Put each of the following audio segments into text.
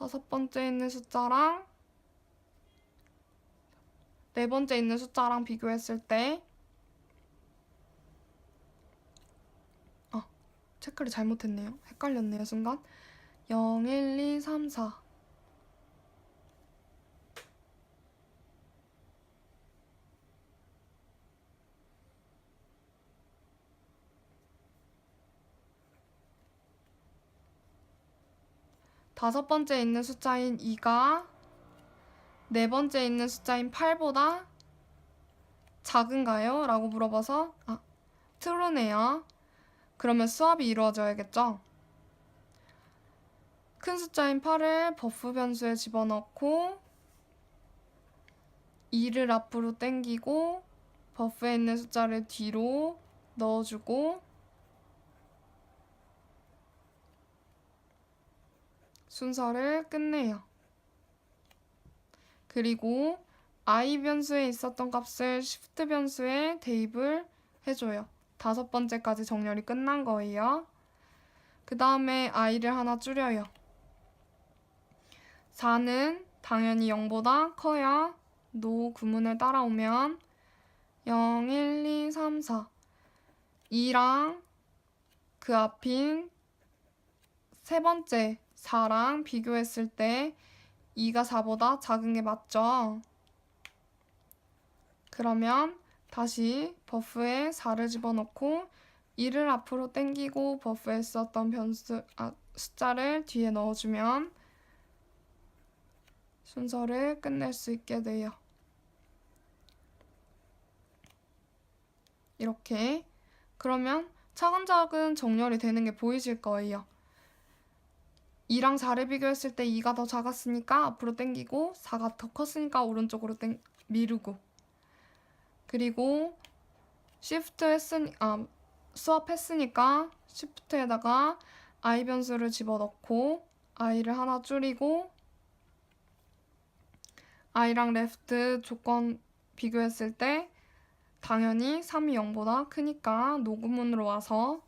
다섯 번째 있는 숫자랑 네 번째 있는 숫자랑 비교했을 때 체크를 잘못했네요. 헷갈렸네요, 순간. 0, 1, 2, 3, 4. 다섯 번째 있는 숫자인 2가 네 번째 있는 숫자인 8보다 작은가요? 라고 물어봐서 true네요. 그러면 수합이 이루어져야겠죠? 큰 숫자인 8을 버프 변수에 집어넣고 2를 앞으로 당기고 버프에 있는 숫자를 뒤로 넣어주고 순서를 끝내요. 그리고 i 변수에 있었던 값을 shift 변수에 대입을 해줘요. 다섯 번째까지 정렬이 끝난 거예요. 그 다음에 i를 하나 줄여요. 4는 당연히 0보다 커야 노 구문을 따라오면 0, 1, 2, 3, 4 2랑 그 앞인 세 번째 4랑 비교했을 때 2가 4보다 작은 게 맞죠? 그러면 다시 버프에 4를 집어넣고 2를 앞으로 당기고 버프에 썼던 숫자를 뒤에 넣어주면 순서를 끝낼 수 있게 돼요. 이렇게. 그러면 차근차근 정렬이 되는 게 보이실 거예요. 2랑 4를 비교했을 때 2가 더 작았으니까 앞으로 당기고 4가 더 컸으니까 오른쪽으로 미루고 그리고 수합했으니까 shift에다가 i 변수를 집어넣고 i를 하나 줄이고 i랑 left 조건 비교했을 때 당연히 3이 0보다 크니까 노구문으로 와서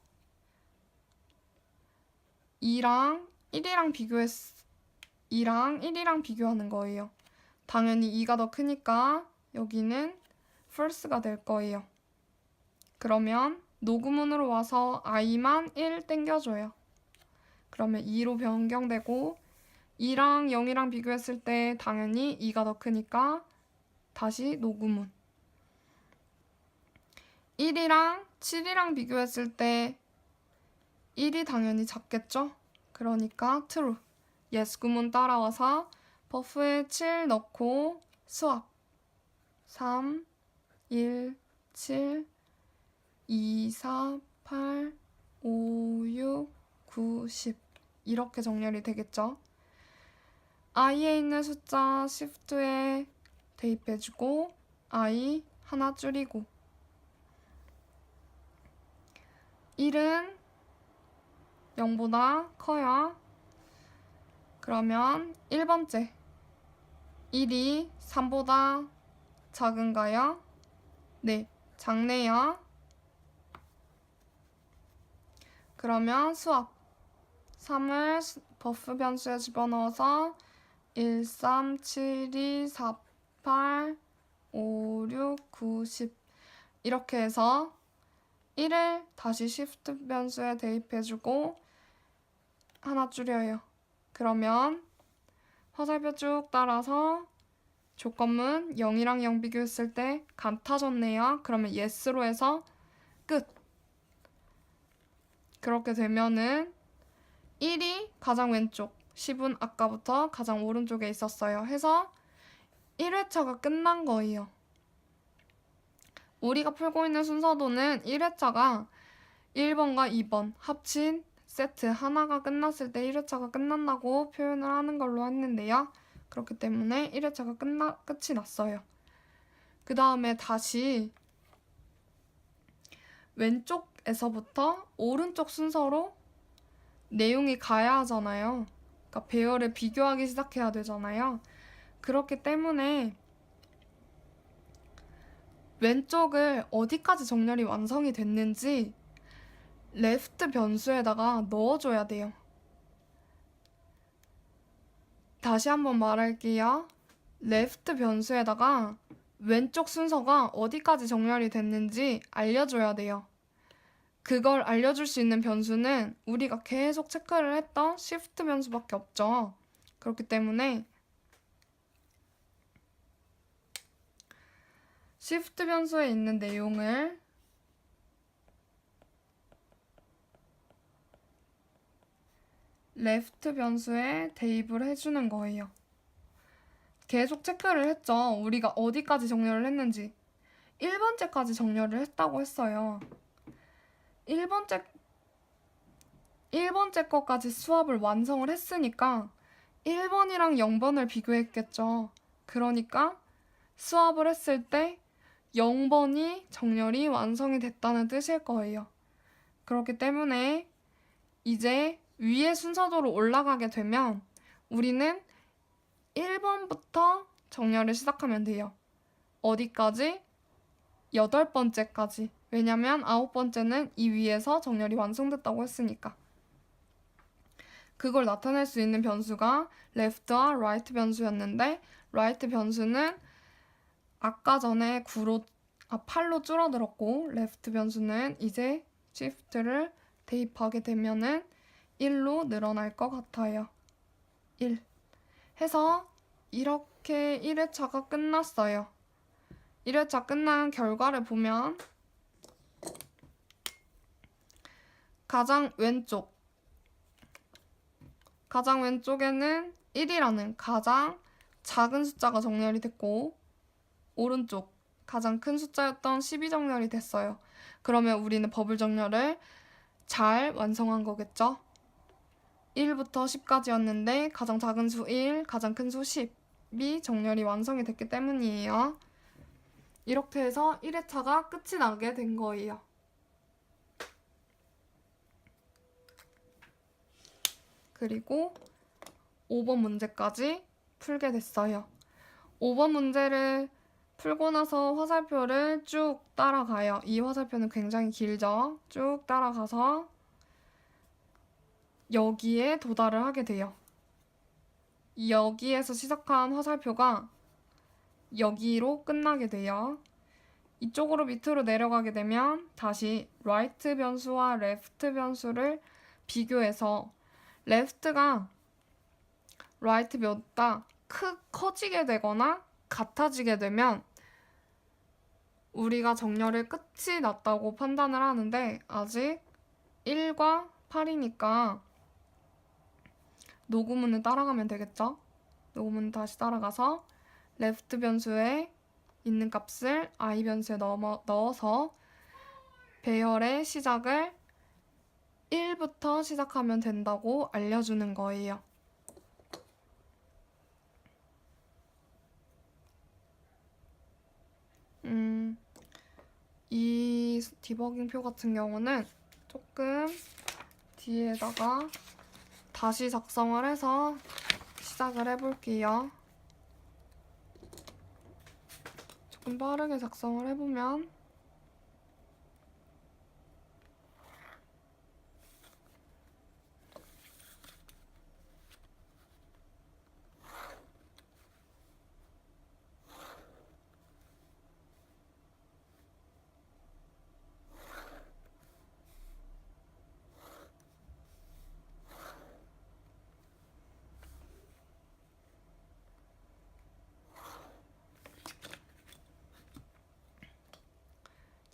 2랑 1이랑 1이랑 비교하는 거예요. 당연히 2가 더 크니까 여기는 false가 될 거예요. 그러면 노구문으로 와서 i만 1 땡겨줘요. 그러면 2로 변경되고 2랑 0이랑 비교했을 때 당연히 2가 더 크니까 다시 노구문. 1이랑 7이랑 비교했을 때 1이 당연히 작겠죠? 그러니까 true. yes 구문 따라와서 버프에 7 넣고 수합 3, 1, 7, 2, 4, 8, 5, 6, 9, 10 이렇게 정렬이 되겠죠? i에 있는 숫자 shift에 대입해주고 i 하나 줄이고 1은 0보다 커요. 그러면 1번째 1이 3보다 작은가요? 네, 작네요. 그러면 수합 3을 버프 변수에 집어넣어서 1, 3, 7, 2, 4, 8, 5, 6, 9, 10 이렇게 해서 1을 다시 shift 변수에 대입해주고 하나 줄여요. 그러면 화살표 쭉 따라서 조건문 0이랑 0 비교했을 때 같아졌네요. 그러면 yes로 해서 끝. 그렇게 되면은 1이 가장 왼쪽, 10은 아까부터 가장 오른쪽에 있었어요. 해서 1회차가 끝난 거예요. 우리가 풀고 있는 순서도는 1회차가 1번과 2번 합친 세트 하나가 끝났을 때 1회차가 끝난다고 표현을 하는 걸로 했는데요. 그렇기 때문에 1회차가 끝이 났어요. 그 다음에 다시 왼쪽에서부터 오른쪽 순서로 내용이 가야 하잖아요. 그러니까 배열을 비교하기 시작해야 되잖아요. 그렇기 때문에 왼쪽을 어디까지 정렬이 완성이 됐는지 left 변수에다가 넣어줘야 돼요. 다시 한번 말할게요. left 변수에다가 왼쪽 순서가 어디까지 정렬이 됐는지 알려줘야 돼요. 그걸 알려줄 수 있는 변수는 우리가 계속 체크를 했던 shift 변수밖에 없죠. 그렇기 때문에 shift 변수에 있는 내용을 left 변수에 대입을 해주는 거예요. 계속 체크를 했죠. 우리가 어디까지 정렬을 했는지. 1번째까지 정렬을 했다고 했어요. 1번째 거까지 수합을 완성을 했으니까 1번이랑 0번을 비교했겠죠. 그러니까 수합을 했을 때 0번이 정렬이 완성이 됐다는 뜻일 거예요. 그렇기 때문에 이제 위의 순서대로 올라가게 되면 우리는 1번부터 정렬을 시작하면 돼요. 어디까지? 8번째까지. 왜냐면 9번째는 이 위에서 정렬이 완성됐다고 했으니까. 그걸 나타낼 수 있는 변수가 left와 right 변수였는데 right 변수는 아까 전에 8로 줄어들었고 left 변수는 이제 shift를 대입하게 되면은 1로 늘어날 것 같아요. 1 해서 이렇게 1회차가 끝났어요. 1회차 끝난 결과를 보면 가장 왼쪽에는 1이라는 가장 작은 숫자가 정렬이 됐고 오른쪽 가장 큰 숫자였던 10이 정렬이 됐어요. 그러면 우리는 버블 정렬을 잘 완성한 거겠죠? 1부터 10까지였는데 가장 작은 수 1, 가장 큰 수 10이 정렬이 완성이 됐기 때문이에요. 이렇게 해서 1회차가 끝이 나게 된 거예요. 그리고 5번 문제까지 풀게 됐어요. 5번 문제를 풀고 나서 화살표를 쭉 따라가요. 이 화살표는 굉장히 길죠? 쭉 따라가서 여기에 도달을 하게 돼요. 여기에서 시작한 화살표가 여기로 끝나게 돼요. 이쪽으로 밑으로 내려가게 되면 다시 right 변수와 left 변수를 비교해서 left가 right보다 커지게 되거나 같아지게 되면 우리가 정렬의 끝이 났다고 판단을 하는데 아직 1과 8이니까 노구문을 따라가면 되겠죠? 노구문 다시 따라가서 left 변수에 있는 값을 i 변수에 넣어서 배열의 시작을 1부터 시작하면 된다고 알려주는 거예요. 이 디버깅 표 같은 경우는 조금 뒤에다가 다시 작성을 해서 시작을 해볼게요. 조금 빠르게 작성을 해보면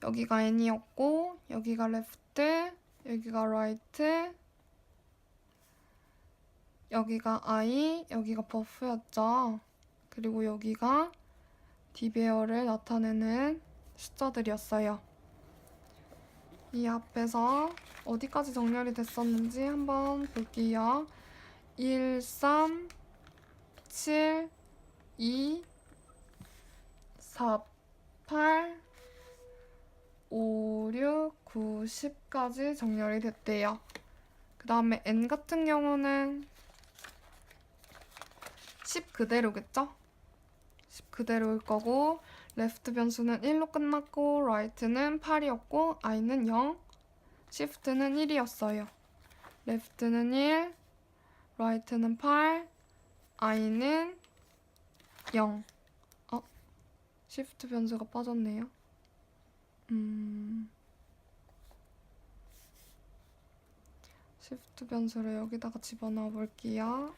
여기가 n이었고 여기가 left, 여기가 right, 여기가 i, 여기가 버프였죠. 그리고 여기가 d배열을 나타내는 숫자들이었어요. 이 앞에서 어디까지 정렬이 됐었는지 한번 볼게요. 1, 3, 7, 2, 4, 8, 5, 6, 9, 10까지 정렬이 됐대요. 그 다음에 n 같은 경우는 10 그대로겠죠? 10 그대로일 거고 left 변수는 1로 끝났고 right는 8이었고 i는 0, shift는 1이었어요. left는 1, right는 8, i는 0. 시프트 변수가 빠졌네요. 시프트 변수를 여기다가 집어넣어 볼게요.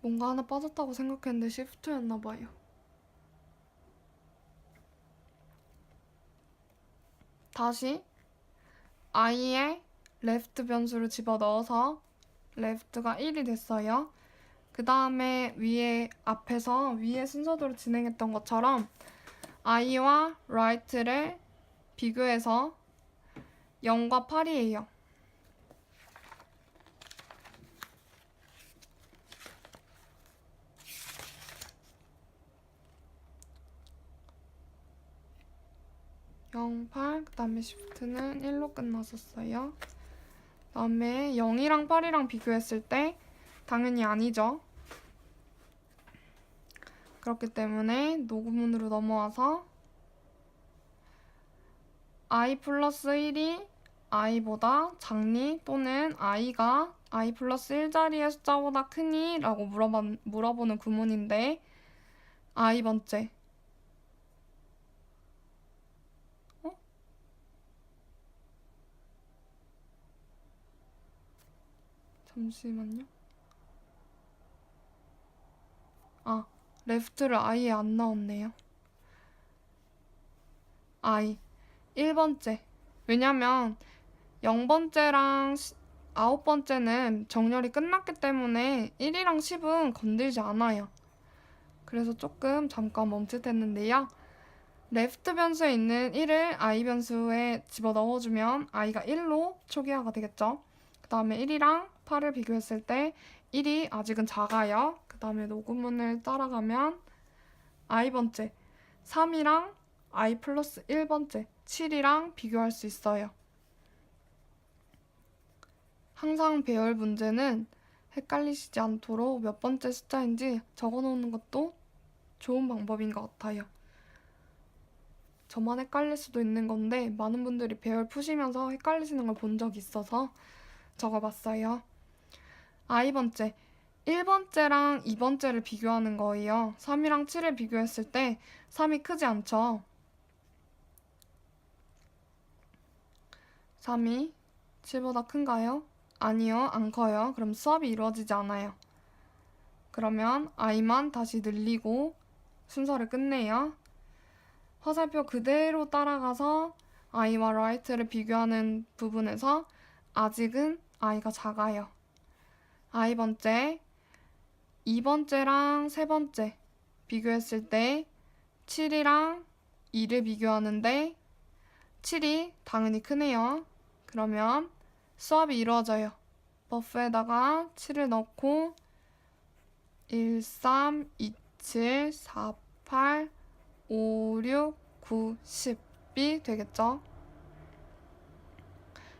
뭔가 하나 빠졌다고 생각했는데 시프트였나봐요. 다시 i에 left 변수를 집어넣어서 left가 1이 됐어요. 그 다음에 앞에서 위에 순서대로 진행했던 것처럼 i와 right를 비교해서 0과 8이에요. 그 다음에 시프트는 1로 끝났었어요. 그 다음에 0이랑 8이랑 비교했을 때 당연히 아니죠. 그렇기 때문에 노구문으로 넘어와서 i 플러스 1이 i보다 작니 또는 i가 i 플러스 1자리의 숫자보다 크니? 라고 물어보는 구문인데 i번째 잠시만요. 레프트를 i에 안 넣었네요. i 1번째. 왜냐면 0번째랑 9번째는 정렬이 끝났기 때문에 1이랑 10은 건들지 않아요. 그래서 조금 잠깐 멈칫했는데요. 레프트 변수에 있는 1을 i 변수에 집어넣어주면 i가 1로 초기화가 되겠죠. 그 다음에 1이랑 8을 비교했을 때 1이 아직은 작아요. 그 다음에 노구문을 따라가면 i번째 3이랑 i 플러스 1번째 7이랑 비교할 수 있어요. 항상 배열 문제는 헷갈리시지 않도록 몇 번째 숫자인지 적어놓는 것도 좋은 방법인 것 같아요. 저만 헷갈릴 수도 있는 건데 많은 분들이 배열 푸시면서 헷갈리시는 걸 본 적이 있어서 적어봤어요. i번째 1번째랑 2번째를 비교하는 거예요. 3이랑 7을 비교했을 때 3이 크지 않죠? 3이 7보다 큰가요? 아니요, 안 커요. 그럼 수합이 이루어지지 않아요. 그러면 i만 다시 늘리고 순서를 끝내요. 화살표 그대로 따라가서 i와 right를 비교하는 부분에서 아직은 i가 작아요. i번째, 2번째랑 3번째 비교했을 때 7이랑 2를 비교하는데 7이 당연히 크네요. 그러면 수합이 이루어져요. 버프에다가 7을 넣고 1, 3, 2, 7, 4, 8, 5, 6, 9, 10이 되겠죠.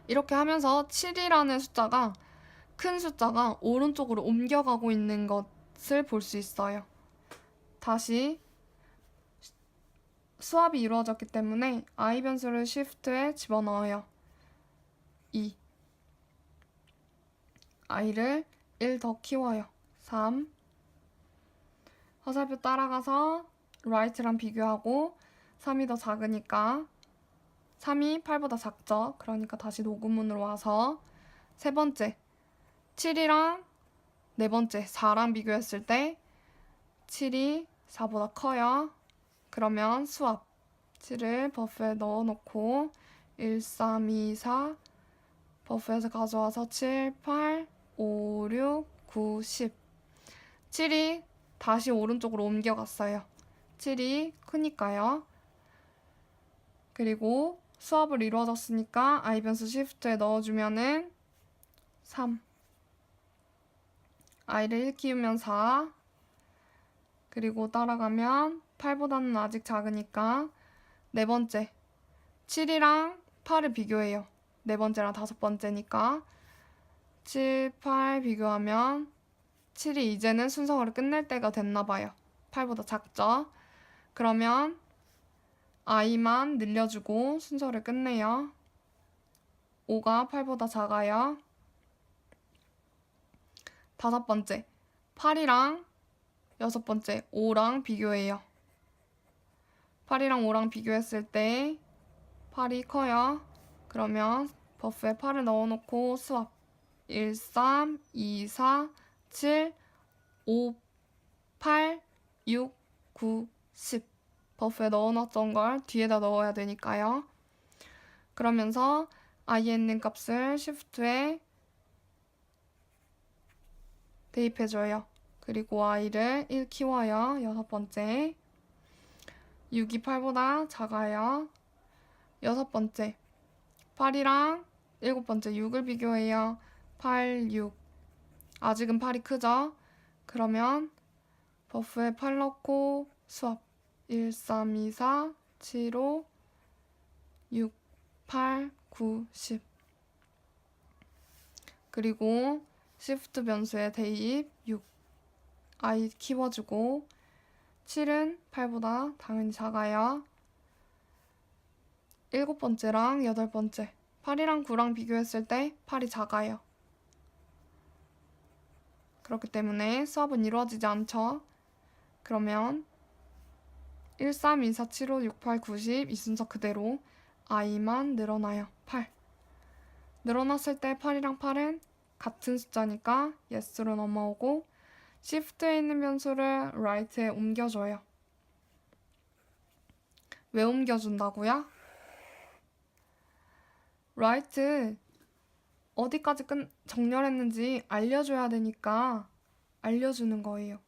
이렇게 하면서 7이라는 숫자가 큰 숫자가 오른쪽으로 옮겨가고 있는 것을 볼 수 있어요. 다시 수합이 이루어졌기 때문에 i 변수를 shift에 집어넣어요. 2 i를 1 더 키워요. 3 화살표 따라가서 right랑 비교하고 3이 더 작으니까 3이 8보다 작죠. 그러니까 다시 노구문으로 와서 세 번째 7이랑 네 번째 4랑 비교했을 때 7이 4보다 커요. 그러면 수합 7을 버프에 넣어놓고 1, 3, 2, 4 버프에서 가져와서 7, 8, 5, 6, 9, 10 7이 다시 오른쪽으로 옮겨갔어요. 7이 크니까요. 그리고 수합을 이루어졌으니까 i 변수 시프트에 넣어주면은 3 i를 1 키우면 4 그리고 따라가면 8보다는 아직 작으니까 네 번째 7이랑 8을 비교해요. 네 번째랑 다섯 번째니까 7, 8 비교하면 7이 이제는 순서를 끝낼 때가 됐나 봐요. 8보다 작죠? 그러면 i만 늘려주고 순서를 끝내요. 5가 8보다 작아요. 다섯 번째, 8이랑 여섯 번째, 5랑 비교해요. 8이랑 5랑 비교했을 때 8이 커요. 그러면 버프에 8을 넣어놓고 수압 1, 3, 2, 4, 7, 5, 8, 6, 9, 10 버프에 넣어놨던 걸 뒤에다 넣어야 되니까요. 그러면서 i에 있는 값을 shift에 대입해줘요. 그리고 i를 1 키워요. 여섯 번째, 6이 8보다 작아요. 여섯 번째, 8이랑 일곱 번째 6을 비교해요. 8, 6. 아직은 8이 크죠? 그러면 버프에 8 넣고 수압 1, 3, 2, 4, 7, 5, 6, 8, 9, 10 그리고 shift 변수에 대입 6 i 키워주고 7은 8보다 당연히 작아요. 일곱 번째랑 여덟 번째 8이랑 9랑 비교했을 때 8이 작아요. 그렇기 때문에 수압은 이루어지지 않죠. 그러면 1, 3, 2, 4, 7, 5, 6, 8, 9, 10 이 순서 그대로 i만 늘어나요. 8. 늘어났을 때 8이랑 8은 같은 숫자니까 yes로 넘어오고 shift에 있는 변수를 right에 옮겨줘요. 왜 옮겨준다고요? right 어디까지 정렬했는지 알려줘야 되니까 알려주는 거예요.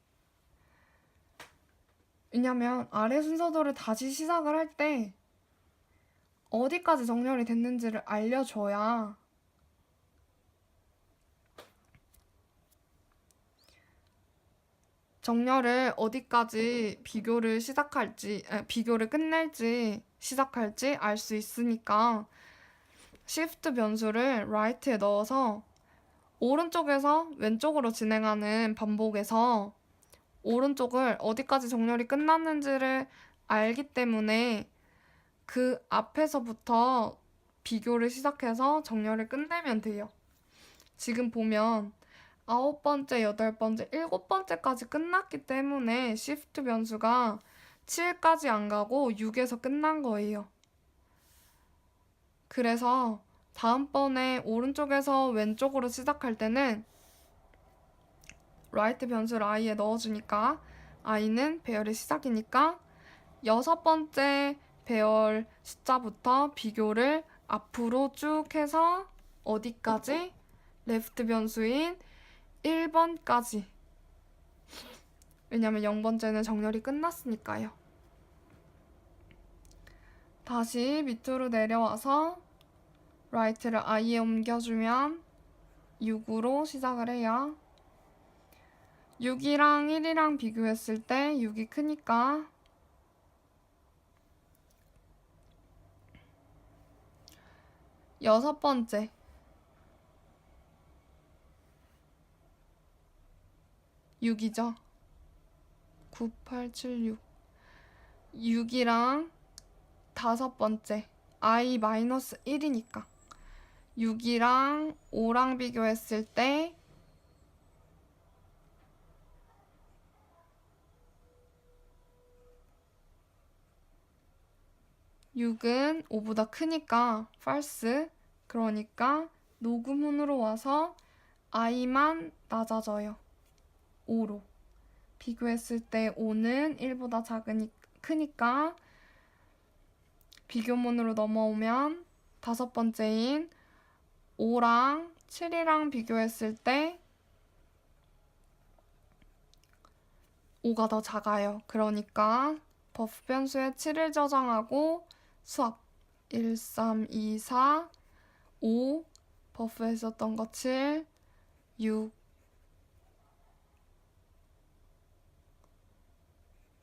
왜냐면 아래 순서대로 다시 시작을 할 때 어디까지 정렬이 됐는지를 알려줘야 정렬을 어디까지 비교를 끝낼지 시작할지 알 수 있으니까 shift 변수를 right에 넣어서 오른쪽에서 왼쪽으로 진행하는 반복에서 오른쪽을 어디까지 정렬이 끝났는지를 알기 때문에 그 앞에서부터 비교를 시작해서 정렬을 끝내면 돼요. 지금 보면 9번째, 8번째, 7번째까지 끝났기 때문에 shift 변수가 7까지 안 가고 6에서 끝난 거예요. 그래서 다음번에 오른쪽에서 왼쪽으로 시작할 때는 right 변수를 i에 넣어주니까 i는 배열의 시작이니까 여섯 번째 배열 숫자부터 비교를 앞으로 쭉 해서 어디까지? left 변수인 1번까지. 왜냐면 0번째는 정렬이 끝났으니까요. 다시 밑으로 내려와서 right를 i에 옮겨주면 6으로 시작을 해요. 6이랑 1이랑 비교했을 때 6이 크니까 여섯 번째 6이죠. 9, 8, 7, 6 6이랑 다섯 번째 i-1이니까 6이랑 5랑 비교했을 때 6은 5보다 크니까 false. 그러니까 녹음문으로 와서 i만 낮아져요. 5로. 비교했을 때 5는 1보다 크니까 비교문으로 넘어오면 다섯 번째인 5랑 7이랑 비교했을 때 5가 더 작아요. 그러니까 버프 변수에 7을 저장하고 수압 1, 3, 2, 4, 5 버프에 썼던 거 7, 6,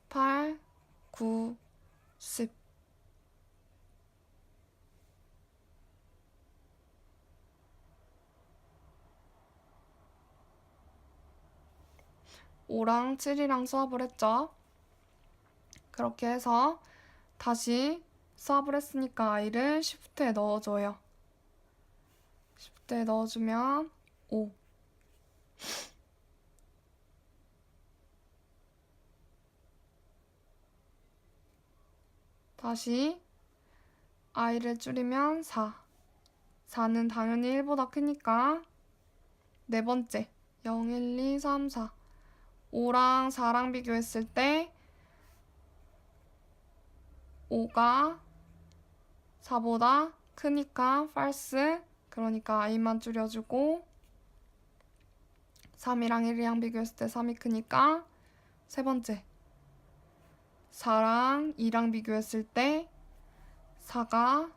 8, 9, 10 5랑 7이랑 수합을 했죠. 그렇게 해서 다시 수합을 했으니까 i를 shift에 넣어줘요. shift에 넣어주면 5. 다시 i를 줄이면 4. 4는 당연히 1보다 크니까 네 번째 0, 1, 2, 3, 4. 5랑 4랑 비교했을 때 5가 4보다 크니까 false. 그러니까 i만 줄여주고 3이랑 1이랑 비교했을 때 3이 크니까 세 번째 4랑 2랑 비교했을 때 4가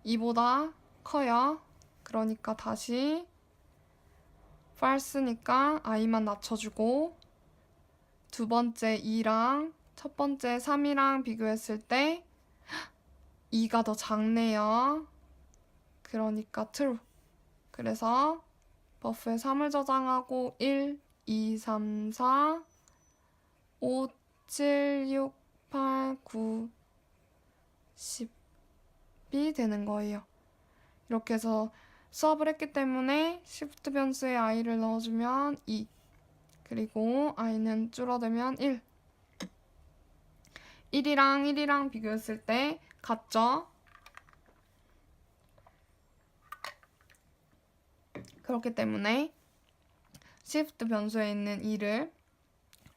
2보다 커요. 그러니까 다시 false니까 i만 낮춰주고 두 번째 2랑 첫 번째 3이랑 비교했을 때 2가 더 작네요. 그러니까 true. 그래서 버프에 3을 저장하고 1, 2, 3, 4, 5, 7, 6, 8, 9, 10이 되는 거예요. 이렇게 해서 수합을 했기 때문에 shift 변수에 i를 넣어주면 2. 그리고 i는 줄어들면 1. 1이랑 비교했을 때 같죠? 그렇기 때문에 shift 변수에 있는 2를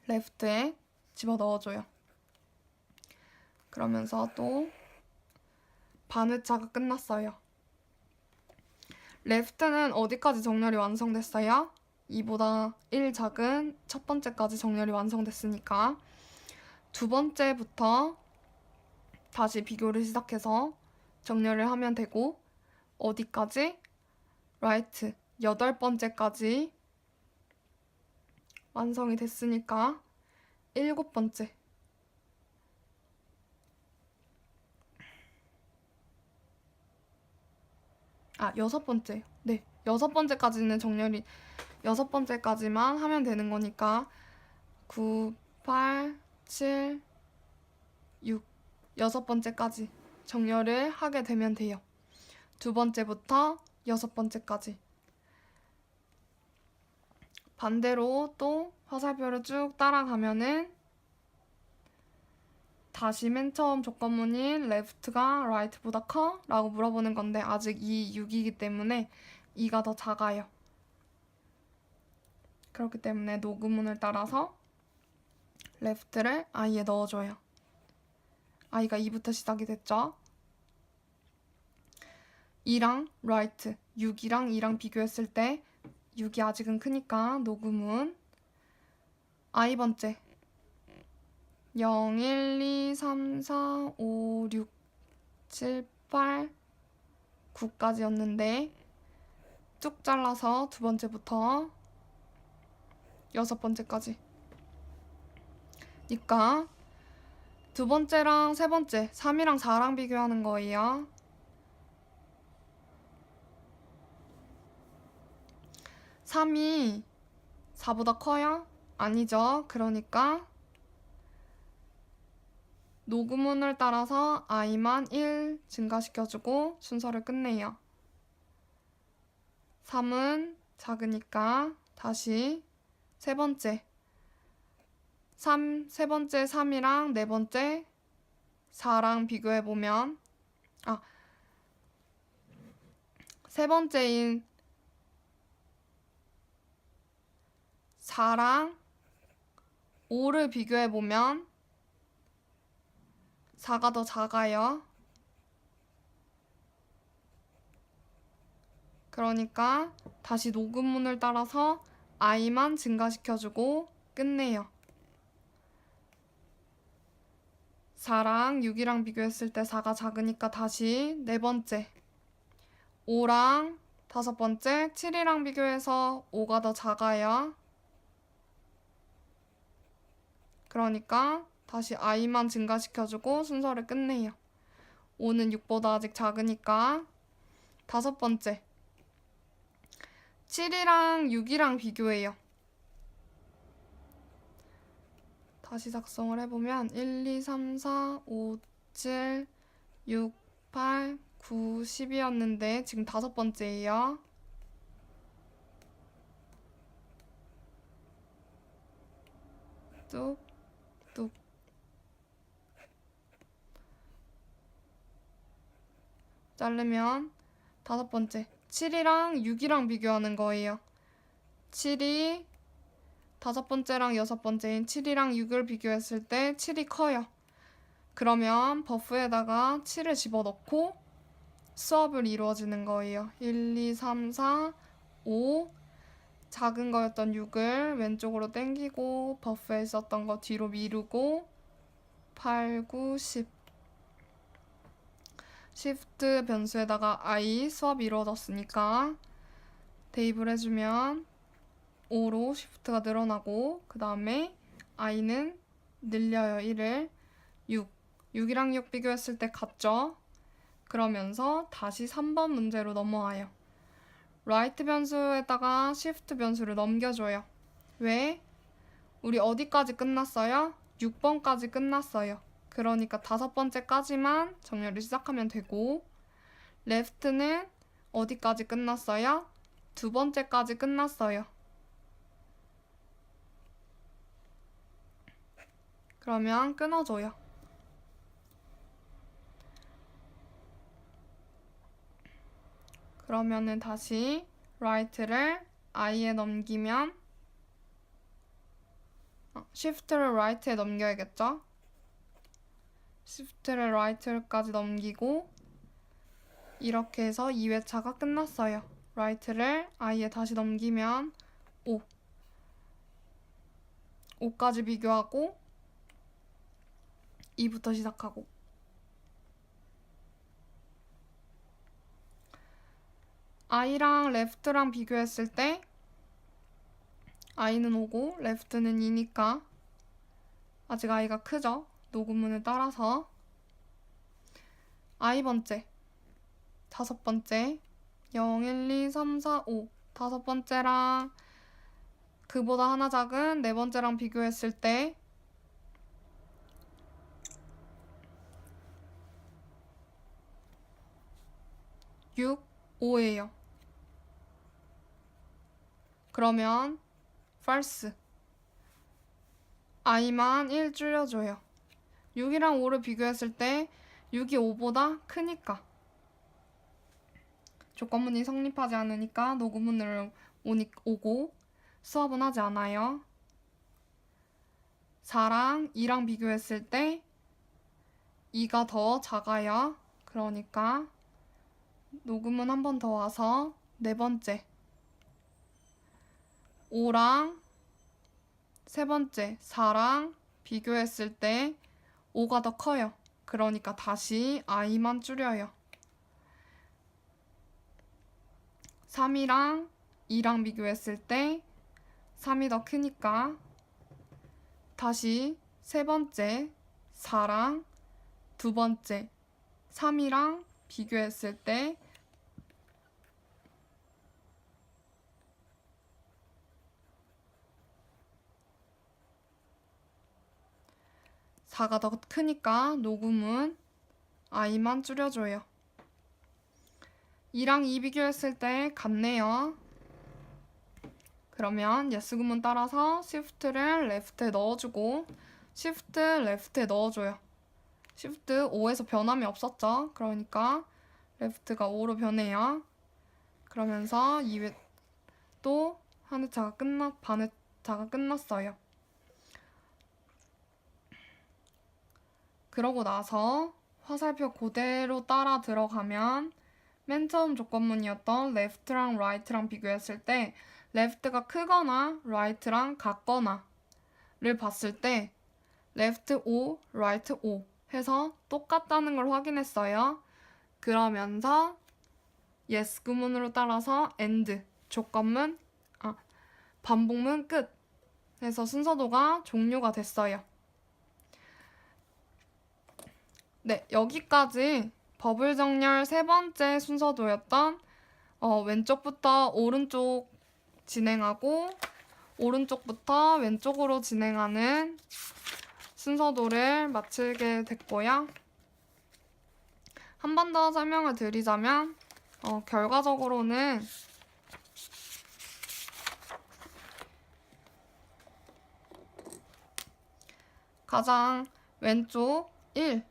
left에 집어 넣어줘요. 그러면서 또 반회차가 끝났어요. left는 어디까지 정렬이 완성됐어요? 2보다 1 작은 첫 번째까지 정렬이 완성됐으니까 두 번째부터 다시 비교를 시작해서 정렬을 하면 되고 어디까지? right 8번째까지 완성이 됐으니까 7번째 6번째. 네, 6번째까지는 정렬이 6번째까지만 하면 되는 거니까 9, 8, 7, 6 6번째까지 정렬을 하게 되면 돼요. 두 번째부터 6번째까지 반대로 또 화살표를 쭉 따라가면은 다시 맨 처음 조건문인 left가 right보다 커? 라고 물어보는 건데 아직 2, 6이기 때문에 2가 더 작아요. 그렇기 때문에 노구문을 따라서 left를 i에 넣어줘요. i가 2부터 시작이 됐죠? 2랑 right, 6이랑 2랑 비교했을 때 6이 아직은 크니까 노구문 i번째 0, 1, 2, 3, 4, 5, 6, 7, 8, 9까지였는데 쭉 잘라서 두 번째부터 6번째까지 그러니까 두 번째랑 세 번째 3이랑 4랑 비교하는 거예요. 3이 4보다 커요? 아니죠. 그러니까 노구문을 따라서 i만 1 증가시켜주고 순서를 끝내요. 3은 작으니까 다시 세 번째 세 번째 3이랑 네 번째 4랑 비교해보면 세 번째인 4랑 5를 비교해보면 4가 더 작아요. 그러니까 다시 노근문을 따라서 i만 증가시켜주고 끝내요. 4랑 6이랑 비교했을 때 4가 작으니까 다시 네 번째 5랑 다섯 번째 7이랑 비교해서 5가 더 작아요. 그러니까 다시 i만 증가시켜주고 순서를 끝내요. 5는 6보다 아직 작으니까 다섯 번째 7이랑 6이랑 비교해요. 다시 작성을 해보면 1, 2, 3, 4, 5, 7, 6, 8, 9, 10이었는데 지금 5번째예요. 뚝, 뚝. 자르면 5번째. 7이랑 6이랑 비교하는 거예요. 7이 5번째랑 6번째인 7이랑 6을 비교했을 때 7이 커요. 그러면 버프에다가 7을 집어넣고 수업을 이루어지는 거예요. 1, 2, 3, 4, 5 작은 거였던 6을 왼쪽으로 당기고 버프에 있었던 거 뒤로 미루고 8, 9, 10 시프트 변수에다가 i 수업 이루어졌으니까 대입을 해주면 5로 시프트가 늘어나고 그 다음에 i는 늘려요. 1을 6이랑 6 비교했을 때 같죠? 그러면서 다시 3번 문제로 넘어와요. right 변수에다가 shift 변수를 넘겨줘요. 왜? 우리 어디까지 끝났어요? 6번까지 끝났어요. 그러니까 5번째까지만 정렬을 시작하면 되고 left는 어디까지 끝났어요? 2번째까지 끝났어요. 그러면 끊어줘요. 그러면은 다시 right를 i에 넘기면 shift를 right에 넘겨야겠죠? shift를 right까지 넘기고 이렇게 해서 2회차가 끝났어요. right를 i에 다시 넘기면 5까지 비교하고 2부터 시작하고 i랑 left랑 비교했을 때 i는 5고 left는 2니까 아직 i가 크죠? 녹음문을 따라서 i번째 5번째 0, 1, 2, 3, 4, 5 5번째랑 그보다 하나 작은 4번째랑 비교했을 때 6, 5예요. 그러면 false i만 1 줄여줘요. 6이랑 5를 비교했을 때 6이 5보다 크니까 조건문이 성립하지 않으니까 녹음문으로 오고 수업은 하지 않아요. 4랑 2랑 비교했을 때 2가 더 작아요. 그러니까 녹음문 한 번 더 와서 4번째 5랑 3번째 4랑 비교했을 때 5가 더 커요. 그러니까 다시 i만 줄여요. 3이랑 2랑 비교했을 때 3이 더 크니까 다시 3번째 4랑 2번째 3이랑 비교했을 때 4가 더 크니까 녹음은 i만 줄여줘요. 2랑 2 비교했을 때 같네요. 그러면 yes 구문 따라서 shift를 left에 넣어주고 shift left에 넣어줘요. shift 5에서 변함이 없었죠. 그러니까 left가 5로 변해요. 그러면서 2회 또 한 회차가 반회차가 끝났어요. 그러고 나서 화살표 그대로 따라 들어가면 맨 처음 조건문이었던 left랑 right랑 비교했을 때 left가 크거나 right랑 같거나를 봤을 때 left 5, right 5 해서 똑같다는 걸 확인했어요. 그러면서 yes 구문으로 따라서 end 조건문 반복문 끝 해서 순서도가 종료가 됐어요. 네, 여기까지 버블 정렬 3번째 순서도였던 왼쪽부터 오른쪽 진행하고 오른쪽부터 왼쪽으로 진행하는 순서도를 마치게 됐고요. 한 번 더 설명을 드리자면 결과적으로는 가장 왼쪽 1,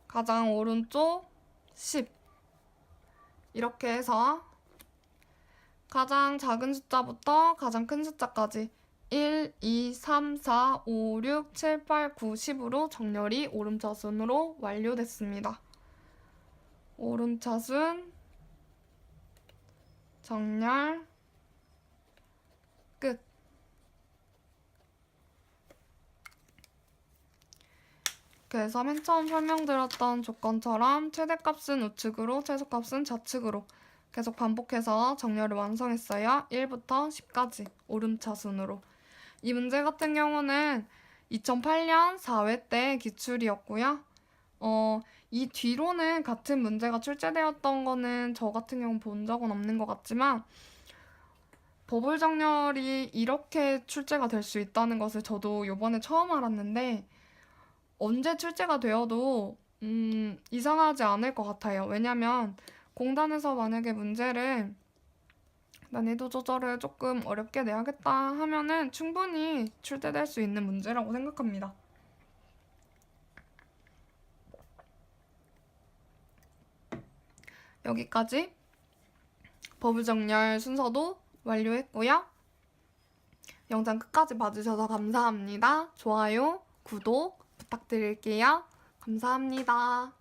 가장 오른쪽 10 이렇게 해서 가장 작은 숫자부터 가장 큰 숫자까지 1, 2, 3, 4, 5, 6, 7, 8, 9, 10으로 정렬이 오름차순으로 완료됐습니다. 오름차순 정렬 끝. 그래서 맨 처음 설명드렸던 조건처럼 최대값은 우측으로, 최소값은 좌측으로 계속 반복해서 정렬을 완성했어요. 1부터 10까지 오름차순으로. 이 문제 같은 경우는 2008년 4회 때 기출이었고요. 이 뒤로는 같은 문제가 출제되었던 거는 저 같은 경우 본 적은 없는 것 같지만 버블 정렬이 이렇게 출제가 될 수 있다는 것을 저도 이번에 처음 알았는데 언제 출제가 되어도 이상하지 않을 것 같아요. 왜냐면 공단에서 만약에 문제를 난이도 조절을 조금 어렵게 내야겠다 하면은 충분히 출제될 수 있는 문제라고 생각합니다. 여기까지 버블 정렬 순서도 완료했고요. 영상 끝까지 봐주셔서 감사합니다. 좋아요, 구독 부탁드릴게요. 감사합니다.